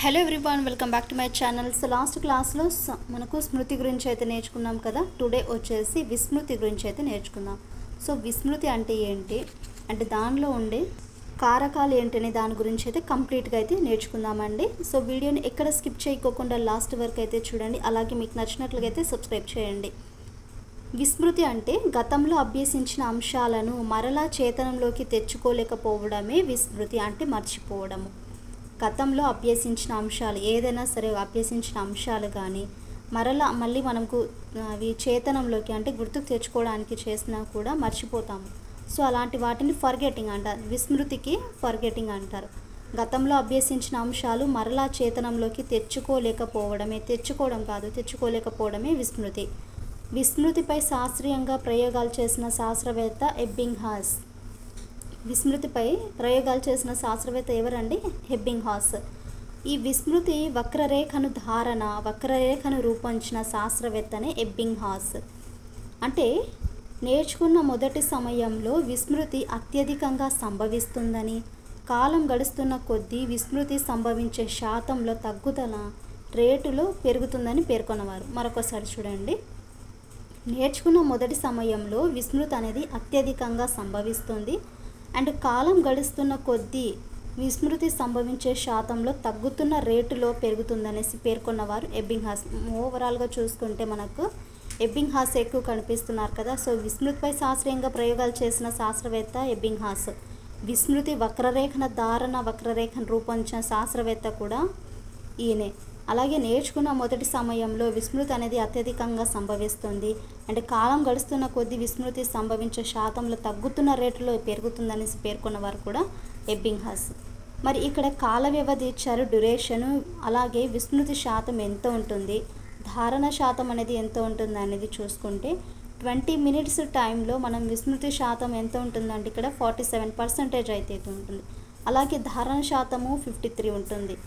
Hello everyone, welcome back to my channel. So last క్లాస్లో మనకు స్మృతి గురించి అయితే నేర్చుకున్నాం కదా. టుడే వచ్చేసి విస్మృతి గురించి అయితే నేర్చుకుందాం. సో విస్మృతి అంటే ఏంటి, అంటే దానిలో ఉండే కారకాలు ఏంటనే దాని గురించి అయితే కంప్లీట్గా అయితే నేర్చుకుందామండి. సో వీడియోని ఎక్కడ స్కిప్ చేయకోకుండా లాస్ట్ వరకు అయితే చూడండి. అలాగే మీకు నచ్చినట్లుగా అయితే సబ్స్క్రైబ్ చేయండి. విస్మృతి అంటే గతంలో అభ్యసించిన అంశాలను మరలా చేతనంలోకి తెచ్చుకోలేకపోవడమే విస్మృతి, అంటే మర్చిపోవడము. గతంలో అభ్యసించిన అంశాలు ఏదైనా సరే, అభ్యసించిన అంశాలు కానీ మళ్ళీ మనకు అవి చేతనంలోకి అంటే గుర్తుకు తెచ్చుకోవడానికి చేసినా కూడా మర్చిపోతాము. సో అలాంటి వాటిని ఫర్గెటింగ్ అంటారు. విస్మృతికి ఫర్గెటింగ్ అంటారు. గతంలో అభ్యసించిన అంశాలు మరలా చేతనంలోకి తెచ్చుకోలేకపోవడమే విస్మృతి. విస్మృతిపై శాస్త్రీయంగా ప్రయోగాలు చేసిన శాస్త్రవేత్త ఎబ్బింగ్హాస్. విస్మృతిపై ప్రయోగాలు చేసిన శాస్త్రవేత్త ఎవరండి? ఎబ్బింగ్హాస్. ఈ విస్మృతి వక్రరేఖను రూపొందించిన శాస్త్రవేత్తనే ఎబ్బింగ్హాస్. అంటే నేర్చుకున్న మొదటి సమయంలో విస్మృతి అత్యధికంగా సంభవిస్తుందని, కాలం గడుస్తున్న కొద్దీ విస్మృతి సంభవించే శాతంలో తగ్గుదల రేటులో పెరుగుతుందని పేర్కొన్నవారు. మరొకసారి చూడండి. నేర్చుకున్న మొదటి సమయంలో విస్మృతి అనేది అత్యధికంగా సంభవిస్తుంది అండ్ కాలం గడుస్తున్న కొద్దీ విస్మృతి సంభవించే శాతంలో తగ్గుతున్న రేటులో పెరుగుతుందనేసి పేర్కొన్నవారు ఎబ్బింగ్హాస్. ఓవరాల్గా చూసుకుంటే మనకు ఎబ్బింగ్హాస్ ఎక్కువ కనిపిస్తున్నారు కదా. సో విస్మృతిపై శాస్త్రీయంగా ప్రయోగాలు చేసిన శాస్త్రవేత్త ఎబ్బింగ్హాస్. విస్మృతి వక్రరేఖను రూపొందించిన శాస్త్రవేత్త కూడా ఈయనే. అలాగే నేర్చుకున్న మొదటి సమయంలో విస్మృతి అనేది అత్యధికంగా సంభవిస్తుంది అంటే కాలం గడుస్తున్న కొద్దీ విస్మృతి సంభవించే శాతంలో తగ్గుతున్న రేటులో పెరుగుతుందనేసి పేర్కొన్నవారు కూడా ఎబ్బింగ్హాస్. మరి ఇక్కడ కాల వ్యవధి ఇచ్చారు, డ్యూరేషను, అలాగే విస్మృతి శాతం ఎంత ఉంటుంది, ధారణ శాతం అనేది ఎంత ఉంటుంది అనేది చూసుకుంటే 20 minutes టైంలో మనం విస్మృతి శాతం ఎంత ఉంటుందంటే ఇక్కడ 47% అయితే ఉంటుంది. అలాగే ధారణ శాతము 53 ఉంటుంది.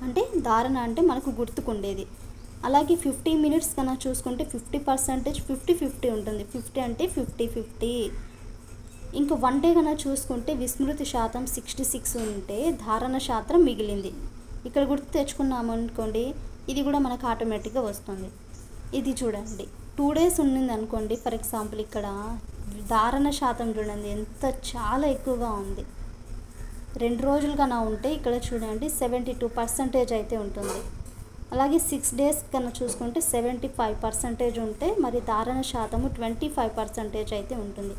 అంటే ధారణ అంటే మనకు గుర్తుకుండేది. అలాగే 50 minutes కన్నా చూసుకుంటే 50% 50-50 ఉంటుంది. 50 అంటే 50-50. ఇంకా 1 day కన్నా చూసుకుంటే విస్మృతి శాతం 66 ఉంటే ధారణ శాతం మిగిలింది. ఇక్కడ గుర్తు తెచ్చుకున్నాము అనుకోండి, ఇది కూడా మనకు ఆటోమేటిక్గా వస్తుంది. ఇది చూడండి, 2 days ఉండింది అనుకోండి, ఫర్ ఎగ్జాంపుల్ ఇక్కడ ధారణ శాతం చూడండి ఎంత చాలా ఎక్కువగా ఉంది. 2 రోజులు కన్నా ఉంటే ఇక్కడ చూడండి 72% అయితే ఉంటుంది. అలాగే 6 days కన్నా చూసుకుంటే 75% ఉంటే మరి ధారణ శాతము 25% అయితే ఉంటుంది.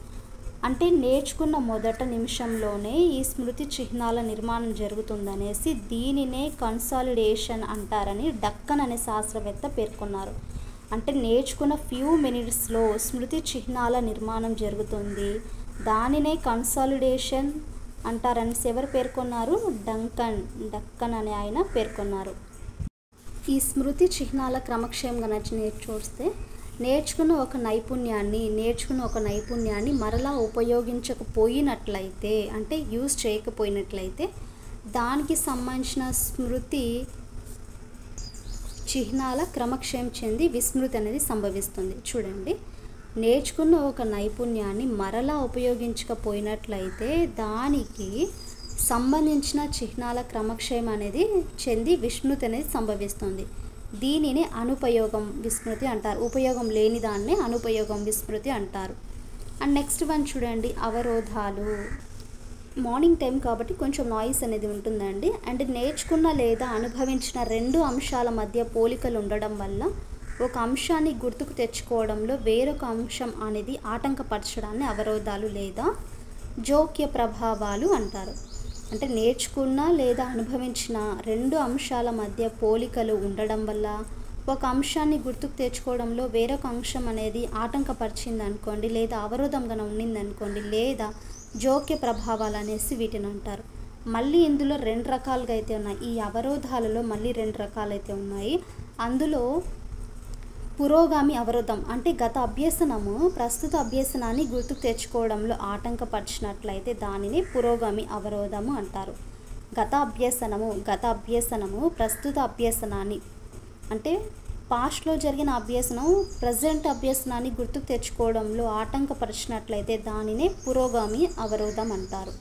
అంటే నేర్చుకున్న మొదట నిమిషంలోనే ఈ స్మృతి చిహ్నాల నిర్మాణం జరుగుతుందనేసి దీనినే కన్సాలిడేషన్ అంటారని డక్కన్ అనే శాస్త్రవేత్త పేర్కొన్నారు. అంటే నేర్చుకున్న ఫ్యూ మినిట్స్లో స్మృతి చిహ్నాల నిర్మాణం జరుగుతుంది, దానినే కన్సాలిడేషన్ అంటారని ఎవరు పేర్కొన్నారు? డక్కన్ అనే ఆయన పేర్కొన్నారు. ఈ స్మృతి చిహ్నాల క్రమక్షయం కనుక చూస్తే నేర్చుకున్న ఒక నైపుణ్యాన్ని మరలా ఉపయోగించకపోయినట్లయితే, అంటే యూజ్ చేయకపోయినట్లయితే దానికి సంబంధించిన స్మృతి చిహ్నాల క్రమక్షయం చెంది విస్మృతి అనేది సంభవిస్తుంది. చూడండి, నేర్చుకున్న ఒక నైపుణ్యాన్ని మరలా ఉపయోగించకపోయినట్లయితే దానికి సంబంధించిన చిహ్నాల క్రమక్షయం అనేది చెంది విస్మృతి అనేది సంభవిస్తుంది. దీనిని అనుపయోగం విస్మృతి అంటారు. ఉపయోగం లేని దాన్నే అనుపయోగం విస్మృతి అంటారు. అండ్ నెక్స్ట్ వన్ చూడండి, అవరోధాలు. మార్నింగ్ టైం కాబట్టి కొంచెం నాయిస్ అనేది ఉంటుందండి. అండ్ నేర్చుకున్న లేదా అనుభవించిన 2 అంశాల మధ్య పోలికలు ఉండడం వల్ల ఒక అంశాన్ని గుర్తుకు తెచ్చుకోవడంలో వేరొక అంశం అనేది ఆటంకపరచడాన్ని అవరోధాలు లేదా జోక్య ప్రభావాలు అంటారు. అంటే నేర్చుకున్న లేదా అనుభవించిన 2 అంశాల మధ్య పోలికలు ఉండడం వల్ల ఒక అంశాన్ని గుర్తుకు తెచ్చుకోవడంలో వేరొక అంశం అనేది ఆటంకపరిచింది అనుకోండి, లేదా అవరోధంగా ఉండింది అనుకోండి, లేదా జోక్య ప్రభావాలు అనేసి వీటిని అంటారు. మళ్ళీ ఇందులో 2 రకాలుగా అయితే ఉన్నాయి. ఈ అవరోధాలలో మళ్ళీ 2 రకాలు అయితే ఉన్నాయి. అందులో పురోగామి అవరోధం అంటే గత అభ్యసనము ప్రస్తుత అభ్యసనాన్ని గుర్తుకు తెచ్చుకోవడంలో ఆటంకపరిచినట్లయితే దానిని పురోగామి అవరోధము అంటారు. గత అభ్యసనము ప్రస్తుత అభ్యసనాన్ని అంటే పాస్ట్లో జరిగిన అభ్యసనం ప్రజెంట్ అభ్యసనాన్ని గుర్తుకు తెచ్చుకోవడంలో ఆటంకపరిచినట్లయితే దానినే పురోగామి అవరోధం అంటారు.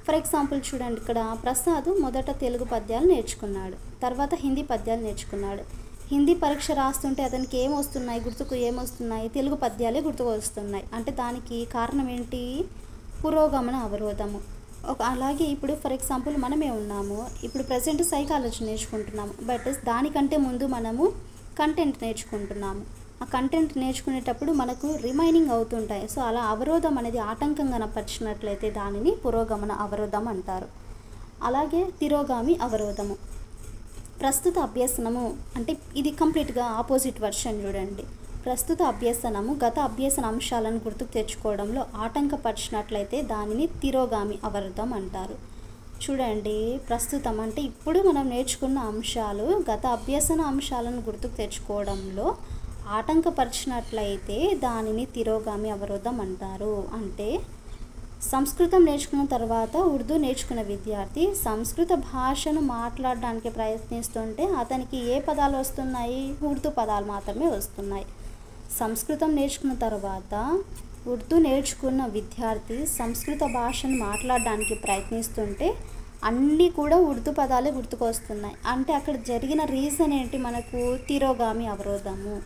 ఫర్ ఎగ్జాంపుల్ చూడండి, ఇక్కడ ప్రసాద్ మొదట తెలుగు పద్యాలు నేర్చుకున్నాడు, తర్వాత హిందీ పద్యాలు నేర్చుకున్నాడు. హిందీ పరీక్ష రాస్తుంటే అతనికి ఏమొస్తున్నాయి, గుర్తుకు ఏమొస్తున్నాయి, తెలుగు పద్యాలే గుర్తుకు వస్తున్నాయి. అంటే దానికి కారణం ఏంటి? పురోగమన అవరోధము. అలాగే ఇప్పుడు ఫర్ ఎగ్జాంపుల్ మనమే ఉన్నాము, ఇప్పుడు ప్రజెంట్ సైకాలజీ నేర్చుకుంటున్నాము, బట్ దానికంటే ముందు మనము కంటెంట్ నేర్చుకుంటున్నాము. ఆ కంటెంట్ నేర్చుకునేటప్పుడు మనకు రిమైనింగ్ అవుతుంటాయి. సో అలా అవరోధం అనేది ఆటంకం కనపరిచినట్లయితే దానిని పురోగమన అవరోధం అంటారు. అలాగే తిరోగామి అవరోధము. ప్రస్తుత అభ్యసనము అంటే ఇది కంప్లీట్గా ఆపోజిట్ వర్షన్ చూడండి. ప్రస్తుత అభ్యసనము గత అభ్యసన అంశాలను గుర్తుకు తెచ్చుకోవడంలో ఆటంకపరిచినట్లయితే దానిని తిరోగామి అవరోధం అంటారు. చూడండి, ప్రస్తుతం అంటే ఇప్పుడు మనం నేర్చుకున్న అంశాలు గత అభ్యసన అంశాలను గుర్తుకు తెచ్చుకోవడంలో ఆటంకపరిచినట్లయితే దానిని తిరోగామి అవరోధం అంటారు. అంటే సంస్కృతం నేర్చుకున్న తర్వాత ఉర్దూ నేర్చుకున్న విద్యార్థి సంస్కృత భాషను మాట్లాడడానికి ప్రయత్నిస్తుంటే అతనికి ఏ పదాలు వస్తున్నాయి? ఉర్దూ పదాలు మాత్రమే వస్తున్నాయి. సంస్కృతం నేర్చుకున్న తర్వాత ఉర్దూ నేర్చుకున్న విద్యార్థి సంస్కృత భాషను మాట్లాడడానికి ప్రయత్నిస్తుంటే అన్నీ కూడా ఉర్దూ పదాలే గుర్తుకొస్తున్నాయి. అంటే అక్కడ జరిగిన రీజన్ ఏంటి? మనకు తిరోగామి అవరోధము.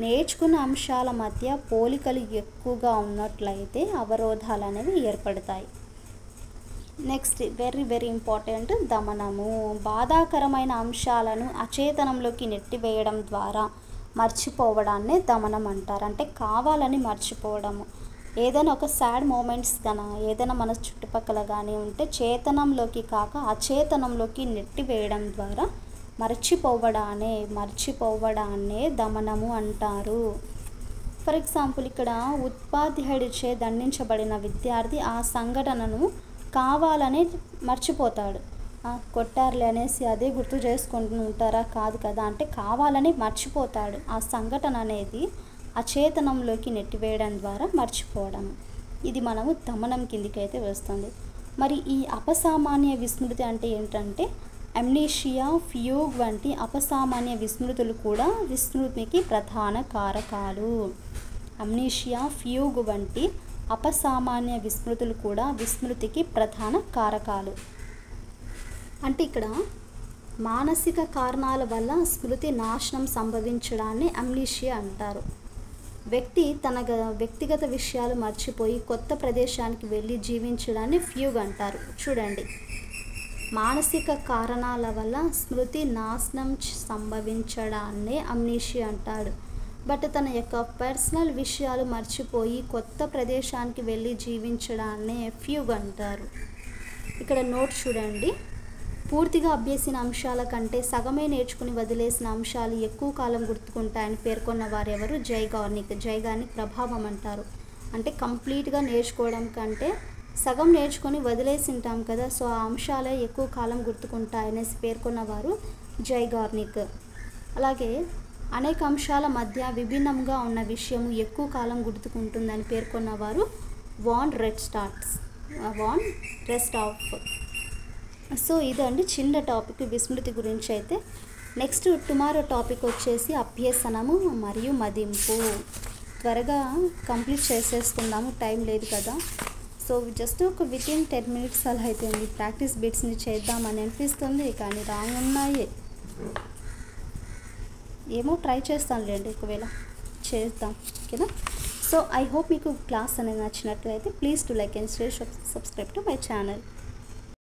నేర్చుకున్న అంశాల మధ్య పోలికలు ఎక్కువగా ఉన్నట్లయితే అవరోధాలు అనేవి ఏర్పడతాయి. నెక్స్ట్ వెరీ ఇంపార్టెంట్, దమనము. బాధాకరమైన అంశాలను అచేతనంలోకి నెట్టివేయడం ద్వారా మర్చిపోవడాన్నే దమనం అంటారు. అంటే కావాలని మర్చిపోవడము. ఏదైనా ఒక సాడ్ మూమెంట్స్ ఏదైనా మన చుట్టుపక్కల కానీ ఉంటే చేతనంలోకి కాక అచేతనంలోకి నెట్టివేయడం ద్వారా మర్చిపోవడాన్నే దమనము అంటారు. ఫర్ ఎగ్జాంపుల్ ఇక్కడ ఉపాధ్యాయుడిచే దండించబడిన విద్యార్థి ఆ సంఘటనను కావాలనే మర్చిపోతాడు. కొట్టారులే అనేసి అదే గుర్తు చేసుకుంటూ ఉంటారా? కాదు కదా. అంటే కావాలని మర్చిపోతాడు. ఆ సంఘటన అనేది అచేతనంలోకి నెట్టివేయడం ద్వారా మర్చిపోవడం. ఇది మనము దమనం కిందికి అయితే వస్తుంది. మరి ఈ అపసామాన్య విస్మృతి అంటే ఏంటంటే అమ్నీషియా, ఫ్యూగ్ వంటి అపసామాన్య విస్మృతులు కూడా విస్మృతికి ప్రధాన కారకాలు. అమ్నీషియా, ఫ్యూగ్ వంటి అపసామాన్య విస్మృతులు కూడా విస్మృతికి ప్రధాన కారకాలు. అంటే ఇక్కడ మానసిక కారణాల వల్ల స్మృతి నాశనం సంభవించడాన్ని అమ్నీషియా అంటారు. వ్యక్తి తన వ్యక్తిగత విషయాలు మర్చిపోయి కొత్త ప్రదేశానికి వెళ్ళి జీవించడాన్ని ఫ్యూగ్ అంటారు. చూడండి, మానసిక కారణాల వల్ల స్మృతి నాశనం సంభవించడాన్నే అమ్నీషియా అంటాడు. బట్ తన యొక్క పర్సనల్ విషయాలు మర్చిపోయి కొత్త ప్రదేశానికి వెళ్ళి జీవించడాన్నే ఫ్యూగ్ అంటారు. ఇక్కడ నోట్ చూడండి, పూర్తిగా అభ్యసిన అంశాల కంటే సగమే నేర్చుకుని వదిలేసిన అంశాలు ఎక్కువ కాలం గుర్తుకుంటాయని పేర్కొన్న వారెవరు? జైగార్నిక్ ప్రభావం అంటారు. అంటే కంప్లీట్గా నేర్చుకోవడం కంటే సగం నేర్చుకొని వదిలేసి ఉంటాం కదా, సో ఆ అంశాలే ఎక్కువ కాలం గుర్తుకుంటాయనేసి పేర్కొన్నవారు జైగార్నిక్. అలాగే అనేక అంశాల మధ్య విభిన్నంగా ఉన్న విషయము ఎక్కువ కాలం గుర్తుకుంటుందని పేర్కొన్నవారు వాన్ రెస్టాఫ్. సో ఇదండి చిన్న టాపిక్ విస్మృతి గురించి. అయితే నెక్స్ట్ టుమారో టాపిక్ వచ్చేసి అభ్యసనము మరియు మదింపు. త్వరగా కంప్లీట్ చేసేసుకుందాము, టైం లేదు కదా. సో జస్ట్ ఒక వితిన్ 10 minutes అలా అయితే ఉంది. ప్రాక్టీస్ బిట్స్ని చేద్దామని అనిపిస్తుంది, కానీ రాంగ్ ఉన్నాయి. ఏమో ట్రై చేస్తానులేండి, ఒకవేళ చేద్దాం, ఓకేనా. సో ఐ హోప్ మీకు క్లాస్ అనేది నచ్చినట్లయితే please to like and share, subscribe to my channel.